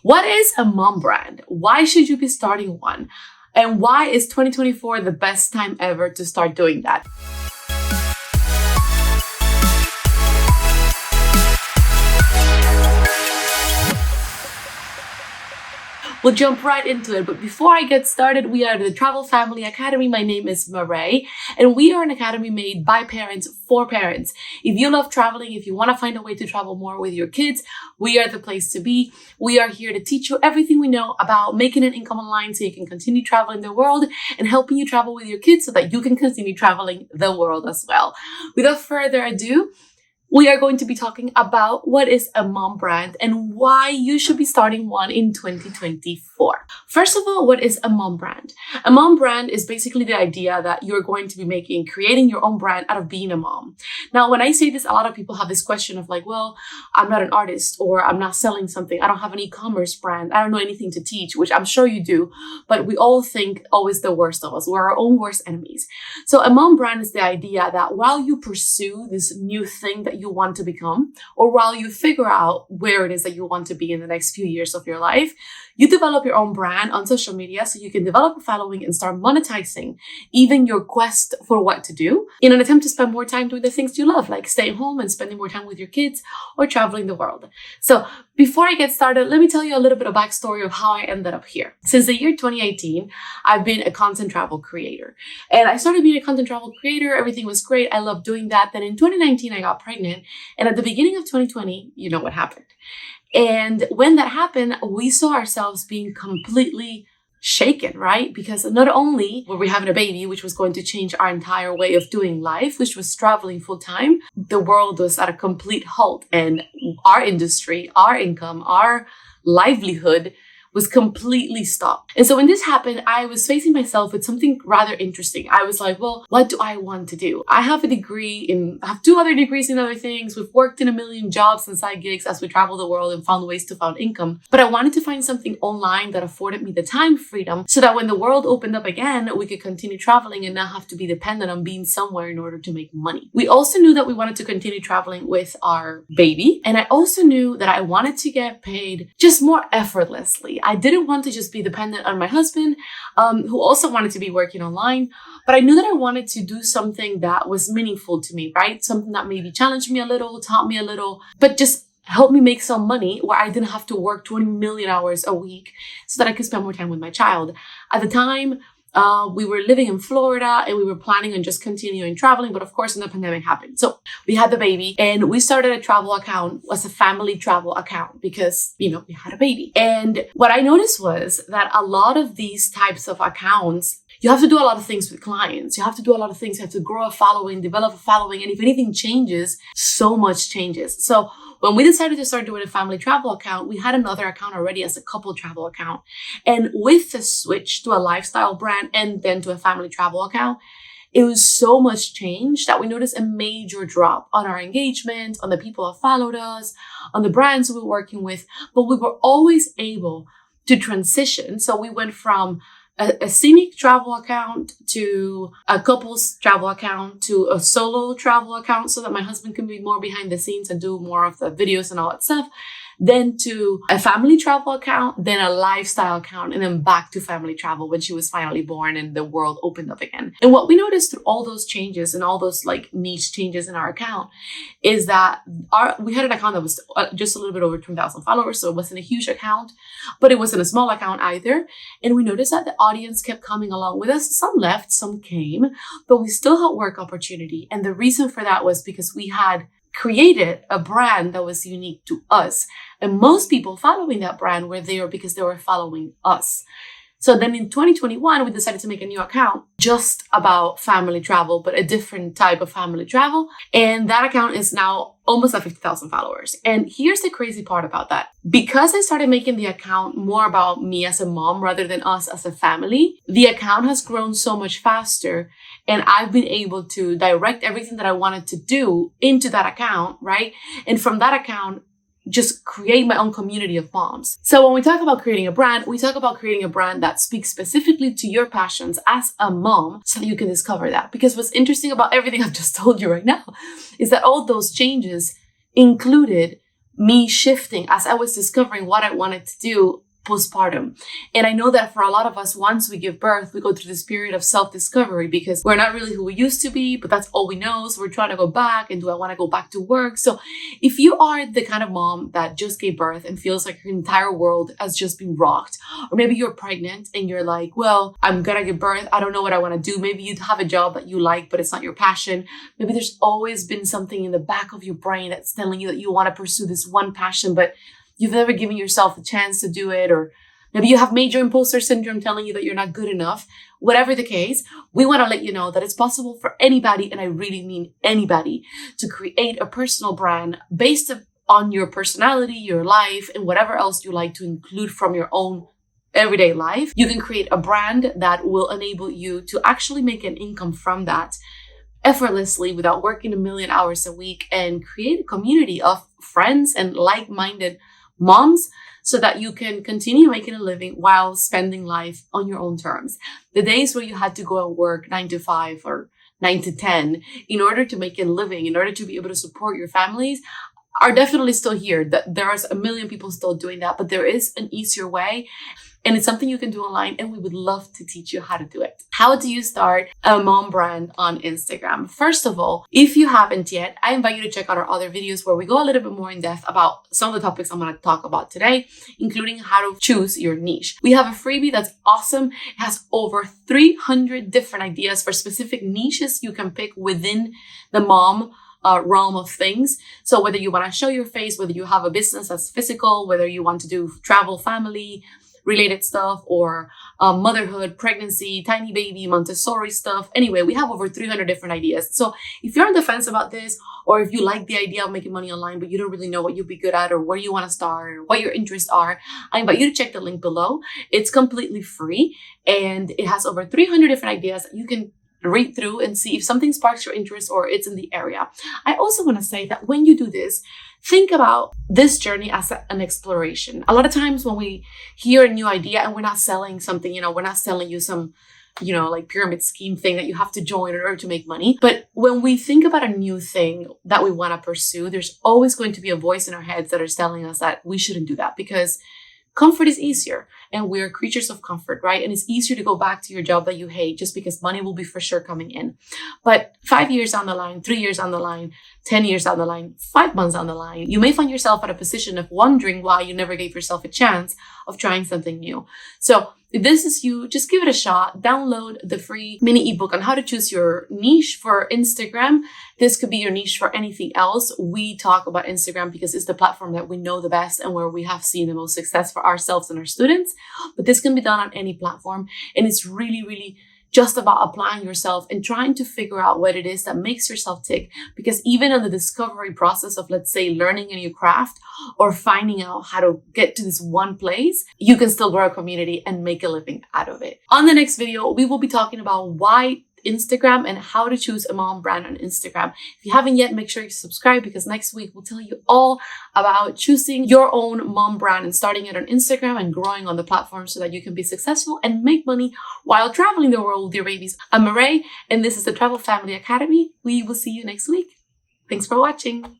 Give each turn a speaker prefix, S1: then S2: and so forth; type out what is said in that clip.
S1: What is a mom brand? Why should you be starting one? And why is 2024 the best time ever to start doing that? We'll jump right into it. But before I get started, we are the Travel Family Academy. My name is Marae, and we are an academy made by parents for parents. If you love traveling, if you want to find a way to travel more with your kids, we are the place to be. We are here to teach you everything we know about making an income online so you can continue traveling the world and helping you travel with your kids so that you can continue traveling the world as well. Without further ado, we are going to be talking about what is a mom brand and why you should be starting one in 2024. First of all, what is a mom brand? A mom brand is basically the idea that you're going to be creating your own brand out of being a mom. Now, when I say this, a lot of people have this question of like, well, I'm not an artist or I'm not selling something. I don't have an e-commerce brand. I don't know anything to teach, which I'm sure you do, but we all think always the worst of us. We're our own worst enemies. So a mom brand is the idea that while you pursue this new thing that you want to become, or while you figure out where it is that you want to be in the next few years of your life, you develop your own brand on social media so you can develop a following and start monetizing even your quest for what to do in an attempt to spend more time doing the things you love, like staying home and spending more time with your kids or traveling the world. So before I get started, let me tell you a little bit of backstory of how I ended up here. Since the year 2018, I've been a content travel creator. And I started being a content travel creator. Everything was great. I loved doing that. Then in 2019, I got pregnant. And at the beginning of 2020, you know what happened. And when that happened, we saw ourselves being completely shaken, right? Because not only were we having a baby, which was going to change our entire way of doing life, which was traveling full time, the world was at a complete halt and our industry, our income, our livelihood was completely stopped. And so when this happened, I was facing myself with something rather interesting. I was like, well, what do I want to do? I have I have 2 other degrees in other things. We've worked in a million jobs and side gigs as we travel the world and found ways to find income. But I wanted to find something online that afforded me the time freedom so that when the world opened up again, we could continue traveling and not have to be dependent on being somewhere in order to make money. We also knew that we wanted to continue traveling with our baby. And I also knew that I wanted to get paid just more effortlessly. I didn't want to just be dependent on my husband, who also wanted to be working online, but I knew that I wanted to do something that was meaningful to me, right? Something that maybe challenged me a little, taught me a little, but just helped me make some money where I didn't have to work 20 million hours a week so that I could spend more time with my child. At the time, we were living in Florida and we were planning on just continuing traveling. But of course, when the pandemic happened, so we had the baby and we started a travel account as a family travel account because, we had a baby. And what I noticed was that a lot of these types of accounts, you have to do a lot of things with clients. You have to do a lot of things. You have to grow a following, develop a following. And if anything changes, so much changes. So when we decided to start doing a family travel account, we had another account already as a couple travel account. And with the switch to a lifestyle brand and then to a family travel account, it was so much change that we noticed a major drop on our engagement, on the people that followed us, on the brands we were working with. But we were always able to transition. So we went from a scenic travel account to a couples travel account to a solo travel account so that my husband can be more behind the scenes and do more of the videos and all that stuff. Then to a family travel account, then a lifestyle account, and then back to family travel when she was finally born and the world opened up again. And what we noticed through all those changes and all those niche changes in our account is that we had an account that was just a little bit over 2,000 followers. So it wasn't a huge account, but it wasn't a small account either. And we noticed that the audience kept coming along with us. Some left, some came, but we still had work opportunity. And the reason for that was because we had created a brand that was unique to us. And most people following that brand were there because they were following us. So then in 2021, we decided to make a new account just about family travel, but a different type of family travel. And that account is now almost at 50,000 followers. And here's the crazy part about that. Because I started making the account more about me as a mom rather than us as a family, the account has grown so much faster. And I've been able to direct everything that I wanted to do into that account, right? And from that account, just create my own community of moms. So when we talk about creating a brand, we talk about creating a brand that speaks specifically to your passions as a mom so that you can discover that. Because what's interesting about everything I've just told you right now is that all those changes included me shifting as I was discovering what I wanted to do postpartum. And I know that for a lot of us, once we give birth, we go through this period of self-discovery because we're not really who we used to be, but that's all we know. So we're trying to go back. And do I want to go back to work? So if you are the kind of mom that just gave birth and feels like your entire world has just been rocked, or maybe you're pregnant and you're like, well, I'm gonna give birth. I don't know what I want to do. Maybe you have a job that you like, but it's not your passion. Maybe there's always been something in the back of your brain that's telling you that you want to pursue this one passion, but you've never given yourself a chance to do it, or maybe you have major imposter syndrome telling you that you're not good enough. Whatever the case, we want to let you know that it's possible for anybody, and I really mean anybody, to create a personal brand based on your personality, your life, and whatever else you like to include from your own everyday life. You can create a brand that will enable you to actually make an income from that effortlessly without working 1,000,000 hours a week, and create a community of friends and like-minded moms so that you can continue making a living while spending life on your own terms. The days where you had to go and work 9 to 5 or 9 to 10 in order to make a living, in order to be able to support your families, are definitely still here. There are 1,000,000 people still doing that, but there is an easier way. And it's something you can do online, and we would love to teach you how to do it. How do you start a mom brand on Instagram? First of all, if you haven't yet, I invite you to check out our other videos where we go a little bit more in depth about some of the topics I'm going to talk about today, including how to choose your niche. We have a freebie that's awesome. It has over 300 different ideas for specific niches you can pick within the mom realm of things. So whether you want to show your face, whether you have a business that's physical, whether you want to do travel, family related stuff, or motherhood, pregnancy, tiny baby, Montessori stuff. Anyway, we have over 300 different ideas. So if you're on the fence about this, or if you like the idea of making money online, but you don't really know what you'll be good at, or where you want to start, or what your interests are, I invite you to check the link below. It's completely free, and it has over 300 different ideas that you can read through and see if something sparks your interest or it's in the area. I also want to say that when you do this, think about this journey as an exploration. A lot of times when we hear a new idea and we're not selling something, we're not selling you some, like pyramid scheme thing that you have to join in order to make money. But when we think about a new thing that we want to pursue, there's always going to be a voice in our heads that is telling us that we shouldn't do that because comfort is easier, and we're creatures of comfort, right? And it's easier to go back to your job that you hate just because money will be for sure coming in. But 5 years down the line, 3 years down the line, 10 years down the line, 5 months down the line, you may find yourself at a position of wondering why you never gave yourself a chance of trying something new. So if this is you, just give it a shot. Download the free mini ebook on how to choose your niche for Instagram. This could be your niche for anything else. We talk about Instagram because it's the platform that we know the best and where we have seen the most success for ourselves and our students. But this can be done on any platform. And it's really, really just about applying yourself and trying to figure out what it is that makes yourself tick. Because even in the discovery process of, let's say, learning a new craft or finding out how to get to this one place, you can still grow a community and make a living out of it. On the next video, we will be talking about why Instagram and how to choose a mom brand on Instagram. If you haven't yet, make sure you subscribe because next week we'll tell you all about choosing your own mom brand and starting it on Instagram and growing on the platform so that you can be successful and make money while traveling the world with your babies. I'm Marae, and this is the Travel Family Academy. We will see you next week. Thanks for watching.